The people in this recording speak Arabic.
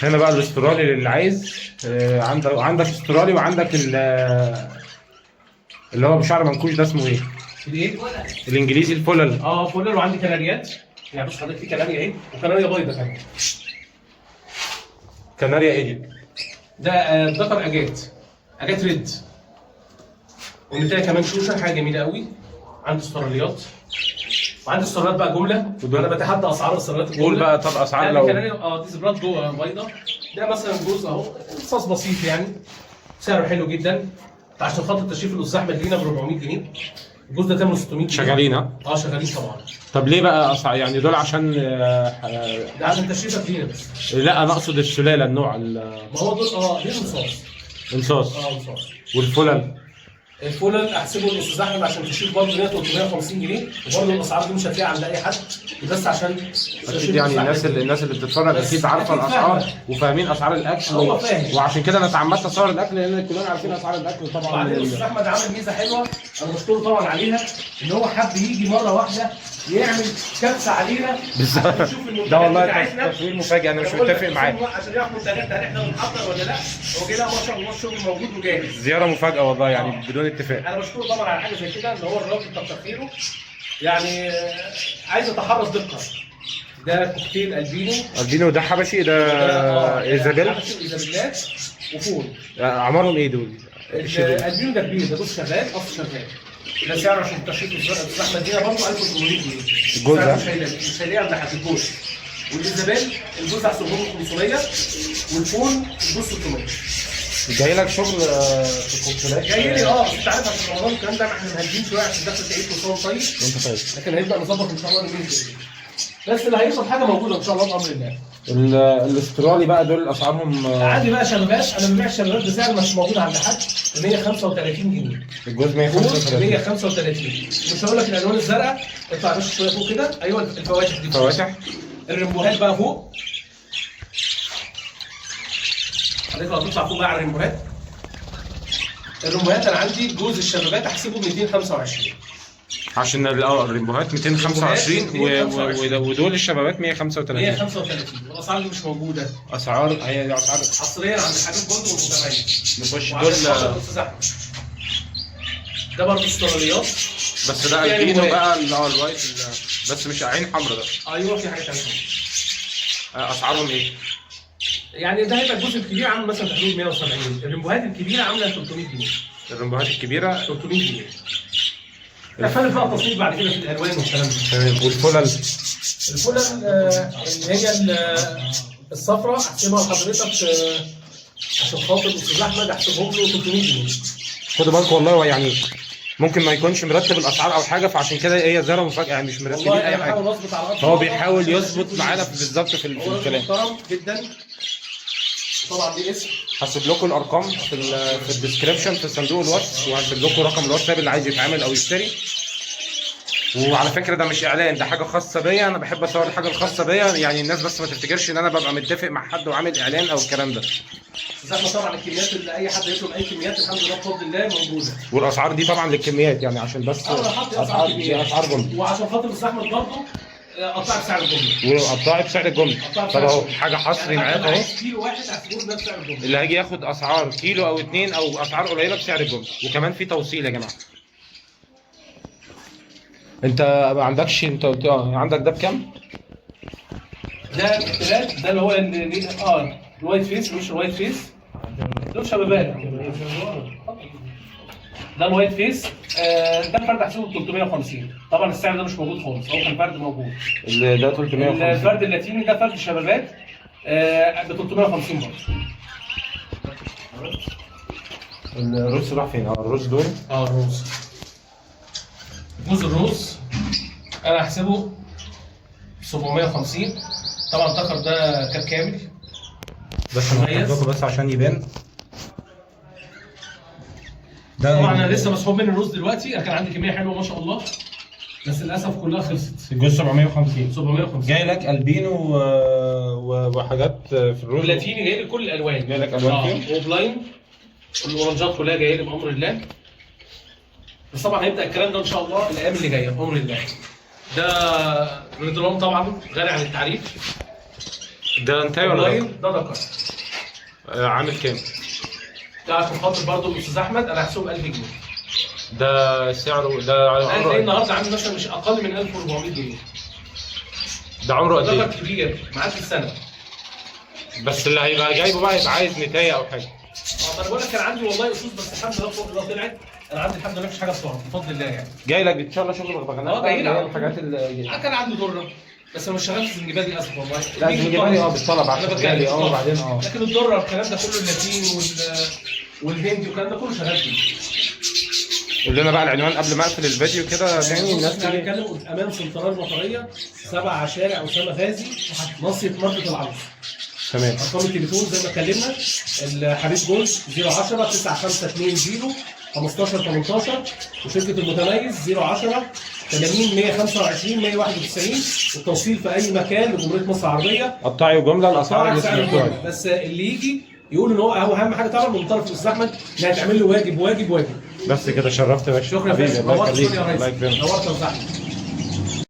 هنا بقى الاسترالي اللي عايز. عندك استرالي، وعندك اللي هو بشعر منكوش ده اسمه ايه؟ الايه؟ الانجليزي الفلل. فولر. وعندي كناريات. يعني بص حضرتك في كناريا اهي، وكناريا بيضه كمان. كناريا ايه دي؟ ده ذكر اجات ريد. والنتايه كمان شوشه، حاجه جميله قوي. عندي استراليات، وعندي استراليات بقى جمله. انا بتحدى اسعار الاستراليات الجمله. قول بقى طب اسعار يعني لو كناريا دي زبرات جوه بيضه. ده مثلا جوز اهو، رصاص بسيط يعني، سعره حلو جدا. عشان خاطر تشريف الاستاذ احمد لينا ب 400 جنيه. الجوز ده تمنه 600 جنيه. شغالين ها؟ شغالين طبعا. طب ليه بقى يعني دول عشان ده عشان تشريفك لينا بس. لا انا اقصد السلاله النوع ما هو دول دي رصاص. انصاص. رصاص. والفلل الفلل احسبه الاستاذ احمد عشان تشريف برضه 350 جنيه، وبرضه الاسعار دي مش هتلاقيها عند اي حد، بس عشان اكيد يعني الناس اللي بتتفرج اكيد عارفه الاسعار وفاهمين اسعار الاكل. هو فاهم. وعشان كده انا اتعمدت اسعار الاكل، لان كلنا عارفين اسعار الاكل طبعا. وبعدين الاستاذ احمد عمل ميزه حلوه انا بشكره طبعا عليها، ان هو حب يجي مره واحده يعمل كبسه علينا. بالظبط. ده والله تصوير مفاجئ، انا مش متفق معاه. عشان يعرف منتجاتنا هل احنا بنحضر ولا لا. هو كده ما شاء الله الشغل موجود وجاهز. زياره مفاجاه والله، يعني بدون اتفاق. انا بشكره طبعا على حاجه زي كده، ان هو الراجل كتر خيره. يعني عايز اتحرص دقه. ده كوكتيل البينو ده حبشي، ده ايزابيل. حبشي وايزابيلات وفول. اعمارهم ايه دول؟ البينو ده كبير، ده بص شغال اصلا شغال. ده سعره عشان تشريف الاستاذ احمد دينا برضه 1800 جنيه. الجوز ده مش هيلاقيها عند حد. الجوز والايزابيل الجوز احسبهم 500، والفول الجوز 600. جاي لك شغل في الكوكتيلات؟ جاي لي انت عارف عشان رمضان الكلام ده احنا مهدين شويه عشان دخلت العيد وصوم طيب. وانت طيب. لكن هيبدا نظبط ان شاء الله اليومين الجايين. بس اللي هيوصل حاجه موجوده ان شاء الله بامر الله. الاسترالي بقى دول اسعارهم عادي بقى شبابات. انا ببيع الشبابات بسعر مش موجود عند حد، ب 135 جنيه. الجوز 135. 135. مش هقول لك الالوان الزرقاء، اطلع بس شويه فوق كده. ايوه الفواتح دي. فواتح. الرمبوهات بقى فوق. حضرتك هتطلع فوق بقى على الرمبوهات. الرمبوهات انا عندي جوز الشبابات احسبه ب 225. عشان الريمبوهات 225 ودول الشبابات 135. 135. والاسعار دي مش موجوده. هي اسعار حصريا عند الحبيب برضه والمتابعين. نخش دول ده برضه استراليات. بس ده البينو بقى الوايت بس مش عين حمراء ده. ايوه في حاجه ثانيه. اسعارهم ايه؟ يعني ده هيبقى الجزء الكبير عامل مثلا في حدود 170. الرمبوهات الكبيره عامله 300 جنيه. الرمبوهات الكبيره 300 جنيه. اختلف بقى التصنيف بعد كده في الالوان والكلام ده. تمام. والفلل؟ الفلل اللي هي الصفراء احسبها لحضرتك عشان خاطر الاستاذ احمد احسبهم له 300 جنيه. خدوا بالكم والله، يعني ممكن ما يكونش مرتب الاسعار او حاجه، فعشان كده هي زياره مفاجاه، يعني مش مرتبين اي حاجه. هو بيحاول يظبط معانا بالظبط في الكلام. محترم جدا. طبعا دي اسم. هسيب لكم الارقام في الديسكربشن في صندوق الوصف، وهسيب لكم رقم الواتساب اللي عايز يتعامل او يشتري. وعلى فكره ده مش اعلان، ده حاجه خاصه بيا. انا بحب اصور الحاجه الخاصه بيا، يعني الناس بس ما تفتكرش ان انا ببقى متفق مع حد وعامل اعلان او الكلام ده. زي ما طبعا الكميات اللي اي حد يطلب اي كميات الحمد لله بفضل الله موجوده. والاسعار دي طبعا للكميات، يعني عشان بس اسعار جمله. وعشان خاطر الاستاذ احمد برضه قطعت بسعر الجمله. وقطعت بسعر الجمله. طب اهو حاجه حصري معاك اهو. كيلو واحد هتقول ده بسعر الجمله. اللي هيجي ياخد اسعار كيلو او 2 او اسعار قليله بسعر الجمله، وكمان في توصيل يا جماعه. انت ما عندكش، انت قلت عندك ده بكام؟ ده الاختلاف ده اللي هو الوايت فيس، مش الوايت فيس. دول شبابات. ده الوايت فيس. ده الفرد هحسبه ب 350. طبعا السعر ده مش موجود خالص، هو كان فرد موجود. ده 350. الفرد اللاتيني ده فرد شبابات ب 350 برضه. الرز راح فين؟ الرز دول؟ الرز. جوز الرز انا هحسبه 750. طبعا الذكر ده كاب كامل. بس انا بس عشان يبان. طبعا انا لسه مسحوب من الرز دلوقتي، انا كان عندي كميه حلوه ما شاء الله، بس للاسف كلها خلصت. الجوز 750. 750 جاي لك البينو وحاجات في الرز. بلاتيني جاي لي كل الالوان. جاي لك الوان فيهم. وبلاين. الاورنجات كلها جايه لي بامر الله. بس طبعا هيبدا الكلام ده ان شاء الله الايام اللي جايه بامر الله. ده ريدرام طبعا غني عن التعريف. ده انتهي ولا والله لا؟ ده ذكر. عامل كام؟ ده عشان خاطر برضه الاستاذ احمد انا هحسبه ب 1000 جنيه. ده سعره ده هتلاقي عمره النهارده عامل مثلا مش اقل من 1400 جنيه. ده عمره قد ذكر ايه؟ كبير معاك في السنه. بس اللي هيبقى جايبه بقى يبقى عايز نتايه او حاجه. ما انا بقول لك كان عندي والله اصول بس الحمد لله بفضل الله طلعت. انا عندي الحمد لله مفيش حاجه بسرعه بفضل الله يعني. جاي لك ان شاء الله شغل بغبغانات جاي لي على الحاجات اللي كان عندي ضره بس انا ما اشتغلتش في الجبال اسف والله. لا الجبالي بالطلب انا عشان بتكلم جالي بالطلب. وبعدين لكن الضره والكلام ده كله اللاتيني والهندي والكلام ده كله شغال فيه. قول لنا بقى العنوان قبل ما اقفل الفيديو كده تاني الناس احنا تيجي. هنتكلم امام سلطنات المطريه 7 شارع اسامه غازي ناصيه مربط العروس. تمام. ارقام التليفون زي ما اتكلمنا الحبيب جولد 010 9520 1518 وشركه المتميز 010 80 125 191 والتوصيل في اي مكان لجمهوريه مصر العربيه. قطعي وجمله الاسعار اللي سعر سمعتوها. الجملة. بس اللي يجي يقول ان هو اهم حاجه طبعا من طرف الاستاذ احمد ان هيتعمل له واجب واجب واجب. بس كده شرفت يا باشا. شكرا يا حبيبي باشا. الله نورت يخليك الدنيا يا الله ريس. يكرمك. نورت يا أستاذ أحمد.